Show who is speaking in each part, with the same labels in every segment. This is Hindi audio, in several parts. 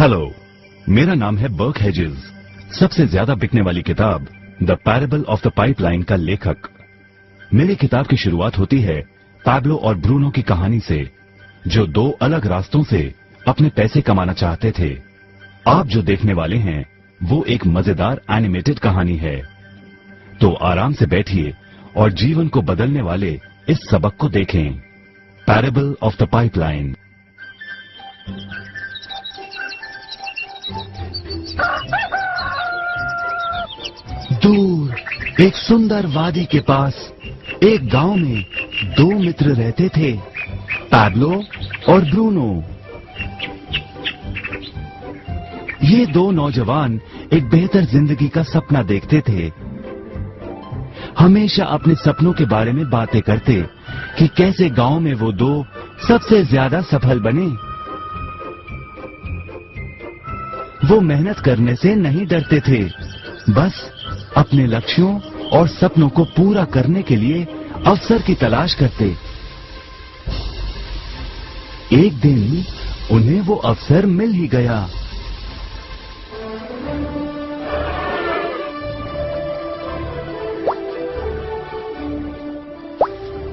Speaker 1: हेलो, मेरा नाम है बर्क हेजेस। सबसे ज्यादा बिकने वाली किताब the parable of the pipeline का लेखक। मेरी किताब की शुरुआत होती है पैब्लो और ब्रूनो की कहानी से, जो दो अलग रास्तों से अपने पैसे कमाना चाहते थे। आप जो देखने वाले हैं वो एक मजेदार एनिमेटेड कहानी है। तो आराम से बैठिए और जीवन को बदलने वाले इस सबक को देखें, पैरेबल ऑफ द पाइपलाइन। दूर एक सुंदर वादी के पास एक गांव में दो मित्र रहते थे, पैब्लो और ब्रूनो। ये दो नौजवान एक बेहतर जिंदगी का सपना देखते थे। हमेशा अपने सपनों के बारे में बातें करते कि कैसे गांव में वो दो सबसे ज्यादा सफल बने। वो मेहनत करने से नहीं डरते थे, बस अपने लक्ष्यों और सपनों को पूरा करने के लिए अवसर की तलाश करते। एक दिन उन्हें वो अवसर मिल ही गया।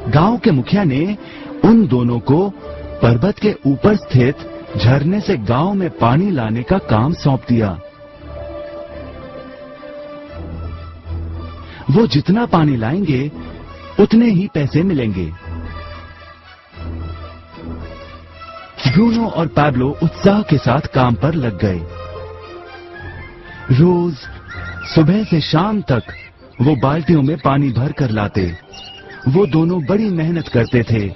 Speaker 1: गांव के मुखिया ने उन दोनों को पर्वत के ऊपर स्थित झरने से गांव में पानी लाने का काम सौंप दिया। वो जितना पानी लाएंगे उतने ही पैसे मिलेंगे। ब्रूनो और पैब्लो उत्साह के साथ काम पर लग गए। रोज सुबह से शाम तक वो बाल्टियों में पानी भर कर लाते। वो दोनों बड़ी मेहनत करते थे।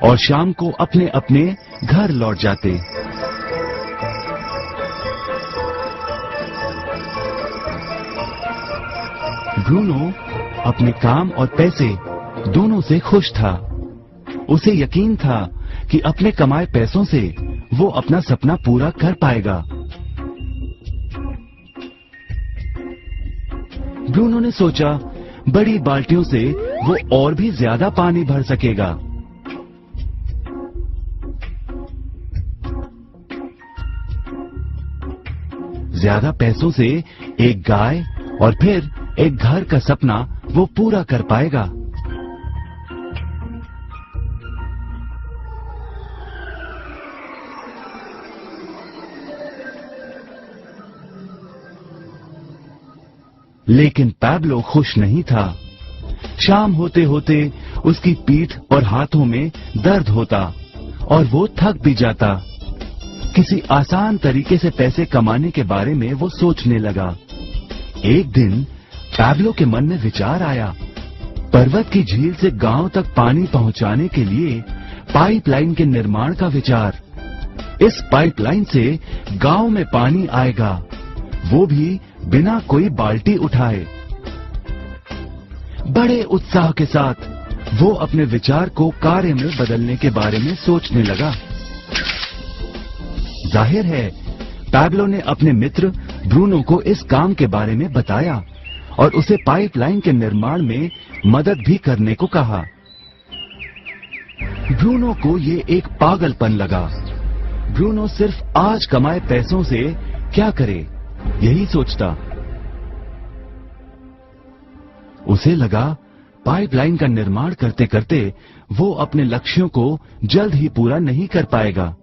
Speaker 1: और शाम को अपने अपने घर लौट जाते। ब्रूनो अपने काम और पैसे दोनों से खुश था। उसे यकीन था कि अपने कमाए पैसों से वो अपना सपना पूरा कर पाएगा। ब्रूनो ने सोचा बड़ी बाल्टियों से वो और भी ज्यादा पानी भर सकेगा। ज्यादा पैसों से एक गाय और फिर एक घर का सपना वो पूरा कर पाएगा। लेकिन पैब्लो खुश नहीं था। शाम होते होते उसकी पीठ और हाथों में दर्द होता और वो थक भी जाता। किसी आसान तरीके से पैसे कमाने के बारे में वो सोचने लगा। एक दिन पैब्लो के मन में विचार आया, पर्वत की झील से गांव तक पानी पहुंचाने के लिए पाइपलाइन के निर्माण का विचार। इस पाइपलाइन से गांव में पानी आएगा, वो भी बिना कोई बाल्टी उठाए। बड़े उत्साह के साथ वो अपने विचार को कार्य में बदलने के बारे में सोचने लगा। जाहिर है पैब्लो ने अपने मित्र ब्रूनो को इस काम के बारे में बताया और उसे पाइपलाइन के निर्माण में मदद भी करने को कहा। ब्रूनो को ये एक पागलपन लगा। ब्रूनो सिर्फ आज कमाए पैसों से क्या करे, यही सोचता। उसे लगा पाइपलाइन का निर्माण करते करते वो अपने लक्ष्यों को जल्द ही पूरा नहीं कर पाएगा।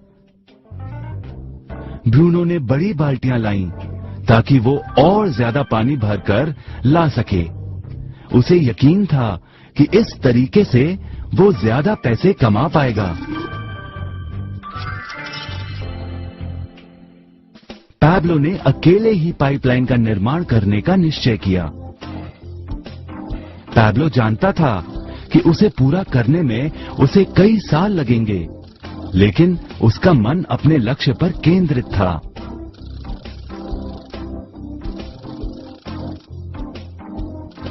Speaker 1: ब्रूनो ने बड़ी बाल्टियां लाईं ताकि वो और ज्यादा पानी भरकर ला सके। उसे यकीन था कि इस तरीके से वो ज्यादा पैसे कमा पाएगा। पैब्लो ने अकेले ही पाइपलाइन का निर्माण करने का निश्चय किया। पैब्लो जानता था कि उसे पूरा करने में उसे कई साल लगेंगे, लेकिन उसका मन अपने लक्ष्य पर केंद्रित था।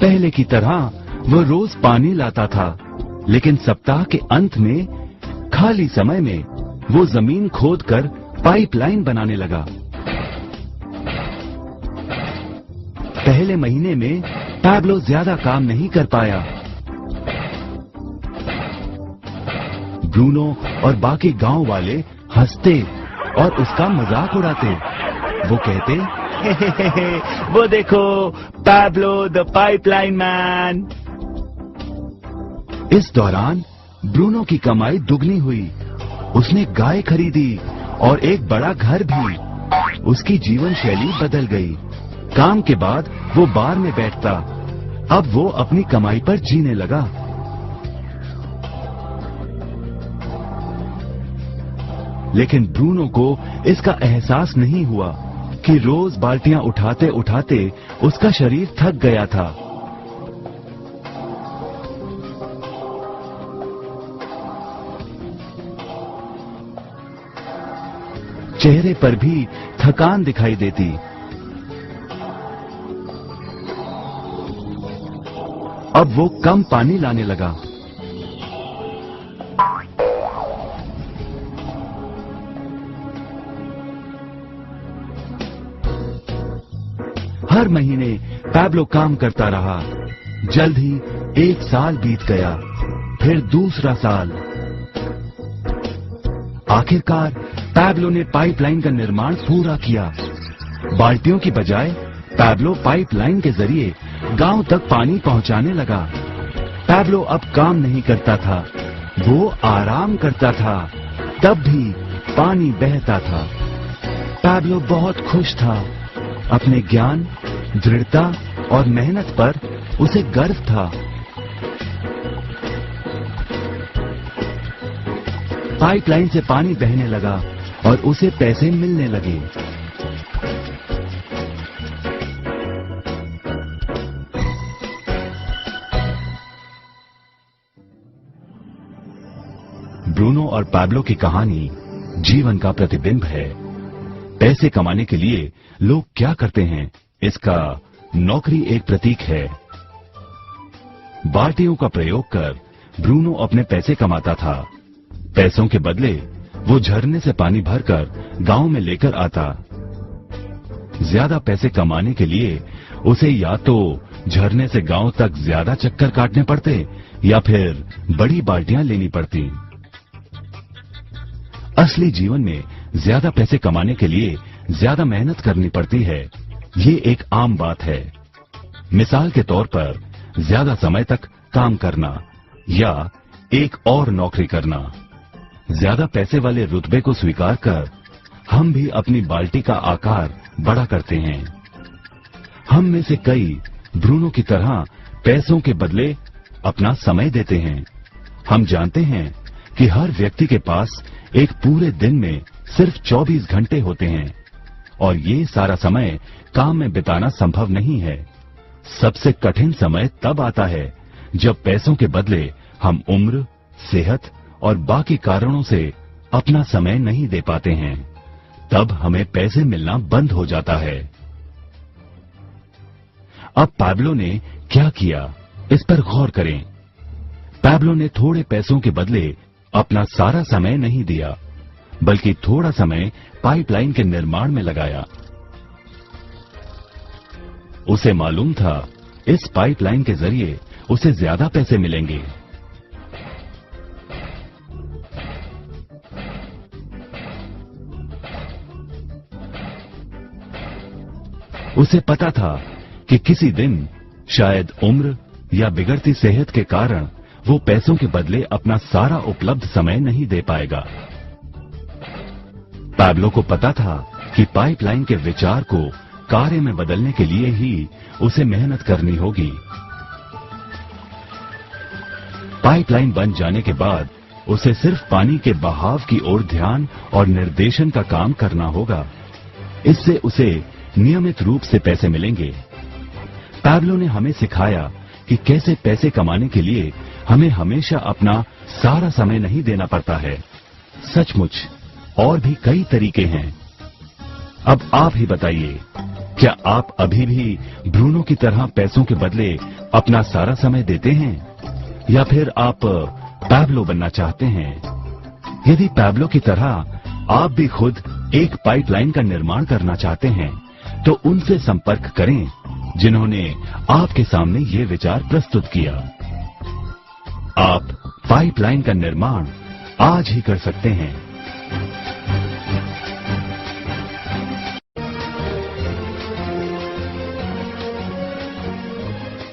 Speaker 1: पहले की तरह वो रोज पानी लाता था, लेकिन सप्ताह के अंत में खाली समय में वो जमीन खोदकर पाइपलाइन बनाने लगा। पहले महीने में पैब्लो ज्यादा काम नहीं कर पाया। ब्रूनो और बाकी गांव वाले हंसते और उसका मजाक उड़ाते। वो कहते, हे, वो देखो पैब्लो द पाइपलाइन मैन। इस दौरान ब्रूनो की कमाई दुगनी हुई। उसने गाय खरीदी और एक बड़ा घर भी। उसकी जीवन शैली बदल गई। काम के बाद वो बार में बैठता। अब वो अपनी कमाई पर जीने लगा। लेकिन ब्रूनो को इसका एहसास नहीं हुआ कि रोज बाल्टियां उठाते उठाते उसका शरीर थक गया था। चेहरे पर भी थकान दिखाई देती। अब वो कम पानी लाने लगा। हर महीने पैब्लो काम करता रहा। जल्द ही 1 साल बीत गया, फिर दूसरा साल। आखिरकार पैब्लो ने पाइपलाइन का निर्माण पूरा किया। बाल्टियों की बजाय पैब्लो पाइपलाइन के जरिए गांव तक पानी पहुंचाने लगा। पैब्लो अब काम नहीं करता था, वो आराम करता था। तब भी पानी बहता था। पैब्लो बहुत खुश था। अपने ज्ञान, दृढ़ता और मेहनत पर उसे गर्व था। पाइपलाइन से पानी बहने लगा और उसे पैसे मिलने लगे। ब्रूनो और पैब्लो की कहानी जीवन का प्रतिबिंब है। पैसे कमाने के लिए लोग क्या करते हैं, इसका नौकरी एक प्रतीक है। बाल्टियों का प्रयोग कर ब्रूनो अपने पैसे कमाता था। पैसों के बदले वो झरने से पानी भरकर गांव में लेकर आता। ज्यादा पैसे कमाने के लिए उसे या तो झरने से गांव तक ज्यादा चक्कर काटने पड़ते या फिर बड़ी बाल्टियां लेनी पड़ती। असली जीवन में ज्यादा पैसे कमाने के लिए ज्यादा मेहनत करनी पड़ती है। ये एक आम बात है। मिसाल के तौर पर ज्यादा समय तक काम करना या एक और नौकरी करना। ज्यादा पैसे वाले रुतबे को स्वीकार कर हम भी अपनी बाल्टी का आकार बड़ा करते हैं। हम में से कई ब्रूनो की तरह पैसों के बदले अपना समय देते हैं। हम जानते हैं कि हर व्यक्ति के पास एक पूरे दिन में सिर्फ 24 घंटे होते हैं और ये सारा समय काम में बिताना संभव नहीं है। सबसे कठिन समय तब आता है जब पैसों के बदले हम उम्र, सेहत और बाकी कारणों से अपना समय नहीं दे पाते हैं। तब हमें पैसे मिलना बंद हो जाता है। अब पैब्लो ने क्या किया, इस पर गौर करें। पैब्लो ने थोड़े पैसों के बदले अपना सारा समय नहीं दिया, बल्कि थोड़ा समय पाइपलाइन के निर्माण में लगाया। उसे मालूम था इस पाइपलाइन के जरिए उसे ज्यादा पैसे मिलेंगे। उसे पता था कि किसी दिन शायद उम्र या बिगड़ती सेहत के कारण वो पैसों के बदले अपना सारा उपलब्ध समय नहीं दे पाएगा। पैब्लो को पता था कि पाइपलाइन के विचार को कार्य में बदलने के लिए ही उसे मेहनत करनी होगी। पाइपलाइन बन जाने के बाद उसे सिर्फ पानी के बहाव की ओर ध्यान और निर्देशन का काम करना होगा। इससे उसे नियमित रूप से पैसे मिलेंगे। पैब्लो ने हमें सिखाया कि कैसे पैसे कमाने के लिए हमें हमेशा अपना सारा समय नहीं देना पड़ता है। सचमुच और भी कई तरीके हैं। अब आप ही बताइए, क्या आप अभी भी ब्रूनो की तरह पैसों के बदले अपना सारा समय देते हैं या फिर आप पैब्लो बनना चाहते हैं? यदि पैब्लो की तरह आप भी खुद एक पाइपलाइन का निर्माण करना चाहते हैं तो उनसे संपर्क करें जिन्होंने आपके सामने ये विचार प्रस्तुत किया। आप पाइपलाइन का निर्माण आज ही कर सकते हैं।